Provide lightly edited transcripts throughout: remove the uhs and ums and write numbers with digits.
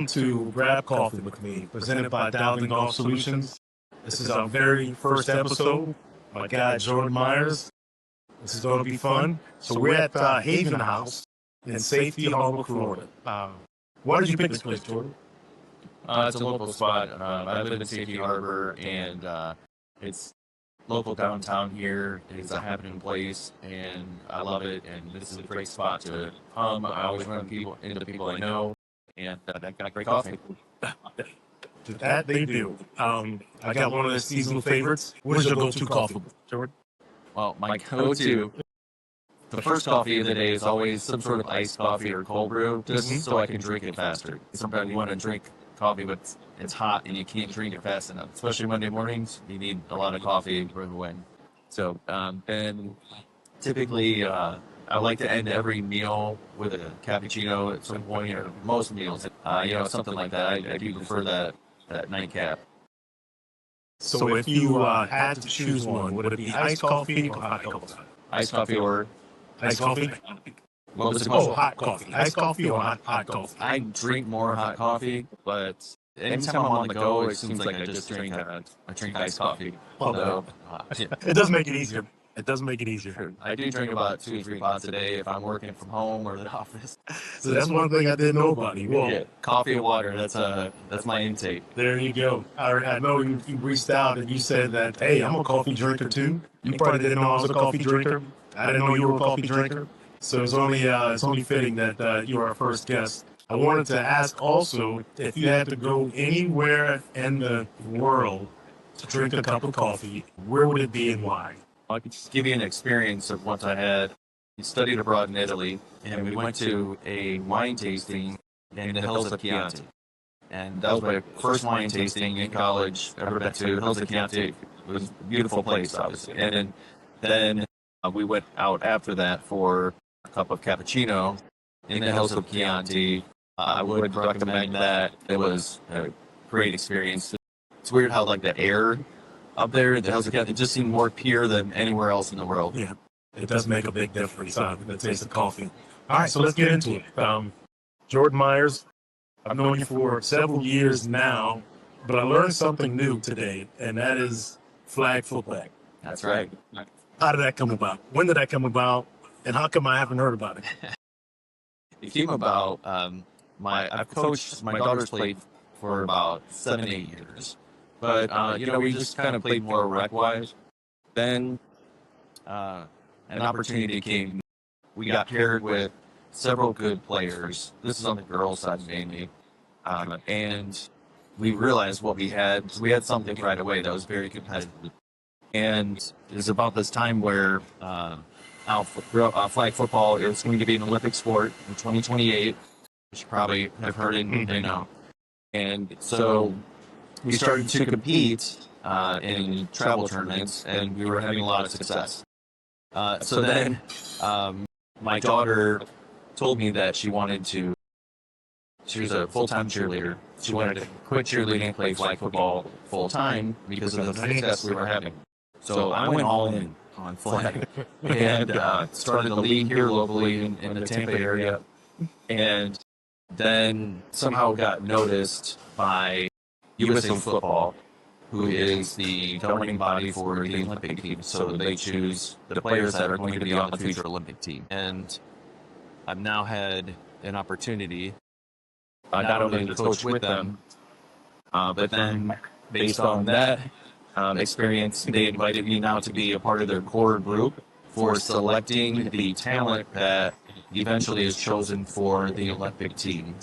Welcome to Grab Coffee with Me, presented by Dowling Golf Solutions. This is our very first episode. My guy, Jordan Myers. This is going to be fun. So we're at Haven House in Safety Harbor, Florida. Why did you pick this place, Jordan? It's a local spot. I live in Safety Harbor, and it's local downtown here. It's a happening place, and I love it. And this is a great spot to come. I always run into people I know, and they've got great coffee. That they do. I got one of the seasonal favorites. What is your go-to coffee, Jordan? Well, my go-to, the first coffee of the day is always some sort of iced coffee or cold brew, just so I can drink it faster. Sometimes you want to drink coffee, but it's hot and you can't drink it fast enough. Especially Monday mornings, you need a lot of coffee right away. So, and typically, I like to end every meal with a cappuccino at some point, or most meals. Something like that. I do prefer that nightcap. So if you had to choose one, would it be iced coffee or hot coffee? Iced coffee or Iced coffee? what was the question? Oh, hot coffee. Iced coffee or hot coffee? I drink more hot coffee, but anytime I'm on the go, it seems like I just drink iced coffee. Although, It does make it easier. It does make it easier. I do drink about 2 or 3 pots a day if I'm working from home or the office. So that's one thing I didn't know about you. Well, Yeah, coffee and water. That's my intake. there you go. I know you reached out and you said that, hey, I'm a coffee drinker too. You probably didn't know I was a coffee drinker. I didn't know you were a coffee drinker. So it's only fitting that you are our first guest. I wanted to ask also if you had to go anywhere in the world to drink a cup of coffee, where would it be and why? I could just give you an experience of what I had. We studied abroad in Italy, and we went to a wine tasting in the hills of Chianti. And that was my first wine tasting in college. I ever been to the hills of Chianti. It was a beautiful place, obviously. And then we went out after that for a cup of cappuccino in the hills of Chianti. I would recommend that. It was a great experience. It's weird how the air up there in the hills of Chianti, it just seemed more pure than anywhere else in the world. Yeah, it does make a big difference, the taste of coffee. All right, so let's get into it. Jordan Myers, I've known you for several years now, but I learned something new today, and that is flag football. That's right. How did that come about? When did that come about? And how come I haven't heard about it? It came about, I've coached, my daughter's played for about 7, 8 years. But, we just kind of played more rec-wise. Then an opportunity came. We got paired with several good players. This is on the girls' side mainly. And we realized what we had. We had something right away that was very competitive. And it was about this time where flag football is going to be an Olympic sport in 2028, which you probably have heard and they know. And so we started to compete in travel tournaments, and we were having a lot of success. So then my daughter told me that she was a full-time cheerleader. She wanted to quit cheerleading and play flag football full-time because of the success we were having. So I went all in on flag and started a league here locally in the Tampa area, and then somehow got noticed by USA Football, who is the governing body for the Olympic team. So they choose the players that are going to be on the future Olympic team. And I've now had an opportunity not only to coach with them, but then based on that experience, they invited me now to be a part of their core group for selecting the talent that eventually is chosen for the Olympic team.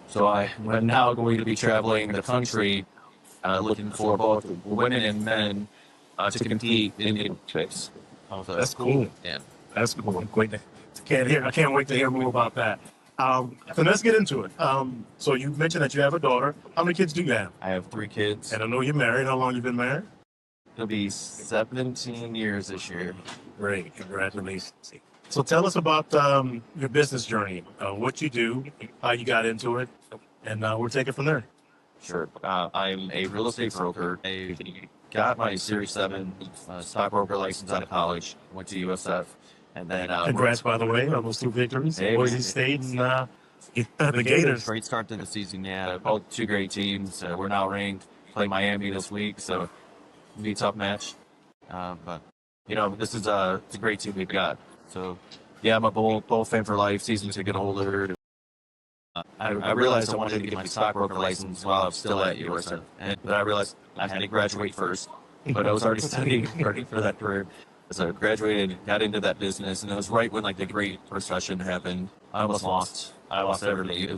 So I'm now going to be traveling the country looking for both women and men to compete in the Olympics. That's cool. Yeah. That's cool. I can't wait to hear more about that. So let's get into it. So you mentioned that you have a daughter. How many kids do you have? I have 3 kids. And I know you're married. How long you been married? It'll be 17 years this year. Great. Congratulations. So tell us about your business journey, what you do, how you got into it, and we'll take it from there. Sure. I'm a real estate broker. I got my Series 7 stockbroker license out of college, went to USF, and then... Congrats, by the way, on those 2 victories. Hey, Boise State and The Gators. Great start to the season. Yeah, both two great teams. We're now ranked. Play Miami this week, so it'll be a tough match. But this is it's a great team we've got. So yeah, I'm a Bull fan for life. Season ticket holder. I realized I wanted to get my stockbroker license while I was still at USF, but I realized I had to graduate first. But I was already studying, ready for that career. So I graduated, got into that business, and it was right when like the Great Recession happened. I almost lost. I lost everything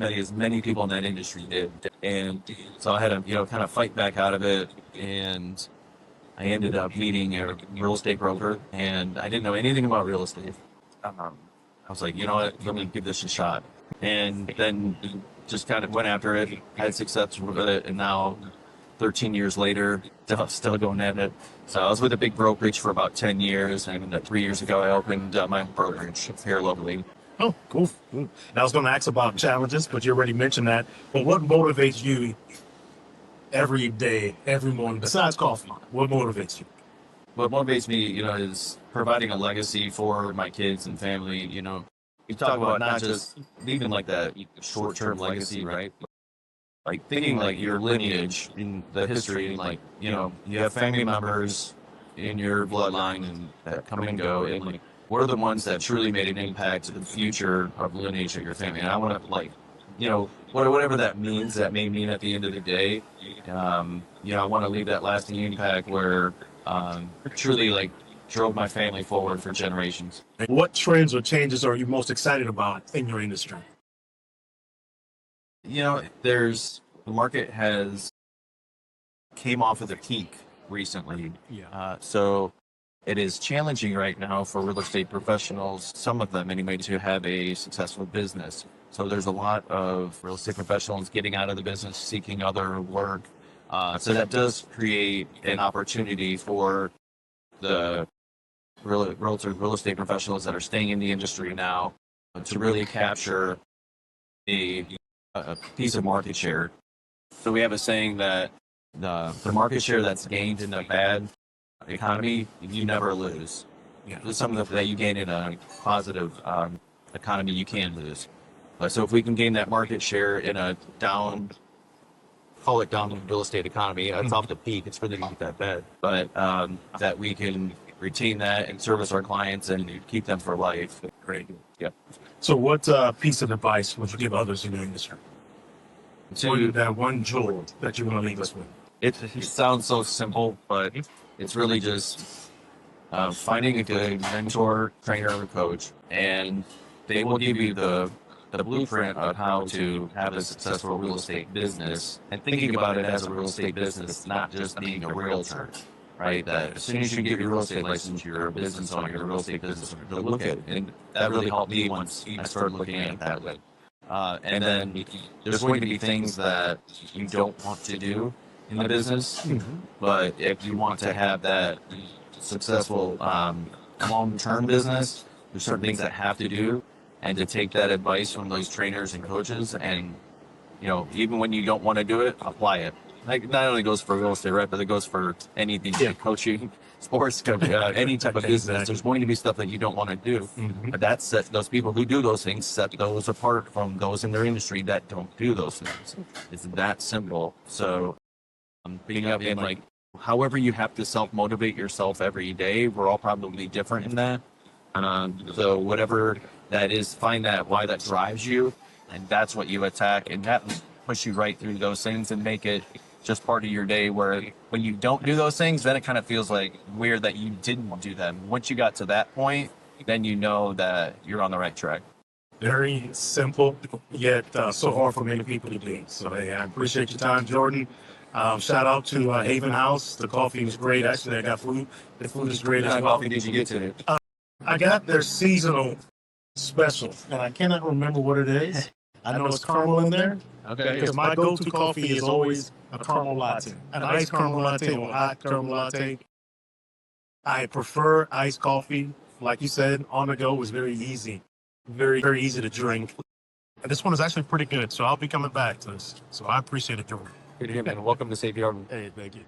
as many people in that industry did, and so I had to kind of fight back out of it. And I ended up meeting a real estate broker, and I didn't know anything about real estate. I was like, you know what, let me give this a shot. And then just kind of went after it, had success with it, and now 13 years later, still going at it. So I was with a big brokerage for about 10 years, and 3 years ago I opened my own brokerage here locally. Oh, cool. And I was going to ask about challenges, but you already mentioned that. But what motivates you every day, every morning, besides coffee? What motivates you? What motivates me, is providing a legacy for my kids and family. You talk about not just leaving like that short-term legacy, right? Like thinking like your lineage in the history, and like, you have family members in your bloodline and that come and go, and like, what are the ones that truly made an impact to the future of the lineage of your family? And I want to whatever that means, that may mean at the end of the day, I want to leave that lasting impact where truly like drove my family forward for generations. What trends or changes are you most excited about in your industry? The market has came off of the peak recently. Yeah. So it is challenging right now for real estate professionals, some of them anyway, to have a successful business. So there's a lot of real estate professionals getting out of the business, seeking other work. So that does create an opportunity for the real estate professionals that are staying in the industry now to really capture a piece of market share. So we have a saying that the market share that's gained in a bad economy, you never lose. There's some of that you gain in a positive economy, you can lose. So if we can gain that market share in a down real estate economy, it's off the peak, it's really not that bad, but that we can retain that and service our clients and keep them for life. Great. Yeah. So what piece of advice would you give others in your industry? That one jewel that you want to leave us with? It sounds so simple, but it's really just finding a good mentor, trainer, or coach, and they will give you the blueprint of how to have a successful real estate business, and thinking about it as a real estate business, not just being a realtor, right? That as soon as you get your real estate license, you're a business owner, you're a real estate business owner, to look at it. And that really helped me once I started looking at it that way. And then there's going to be things that you don't want to do in the business, but if you want to have that successful long-term business, there's certain things that have to do, and to take that advice from those trainers and coaches, and even when you don't want to do it, apply it. Like, not only goes for real estate, right, but it goes for anything, coaching, sports, any type of business. There's going to be stuff that you don't want to do, but that's those people who do those things set those apart from those in their industry that don't do those things. It's that simple. So being up in like, however you have to self-motivate yourself every day, we're all probably different in that. So whatever that is, find that why that drives you, and that's what you attack, and that will push you right through those things and make it just part of your day, where when you don't do those things, then it kind of feels like weird that you didn't do them. Once you got to that point, then you know that you're on the right track. Very simple, yet so hard for many people to do. So hey, I appreciate your time, Jordan. Shout out to Haven House. The coffee was great. Actually, I got food. The food is great as What well. coffee did you get today? I got their seasonal special, and I cannot remember what it is. I know it's caramel in there. Okay. Because my go-to coffee is always a caramel latte, an iced caramel latte or hot caramel latte. I prefer iced coffee. Like you said, on the go is very easy, very, very easy to drink. And this one is actually pretty good, so I'll be coming back to this. So I appreciate it, Jordan. Good to hear, man. Welcome to Safe Yard. Hey, thank you.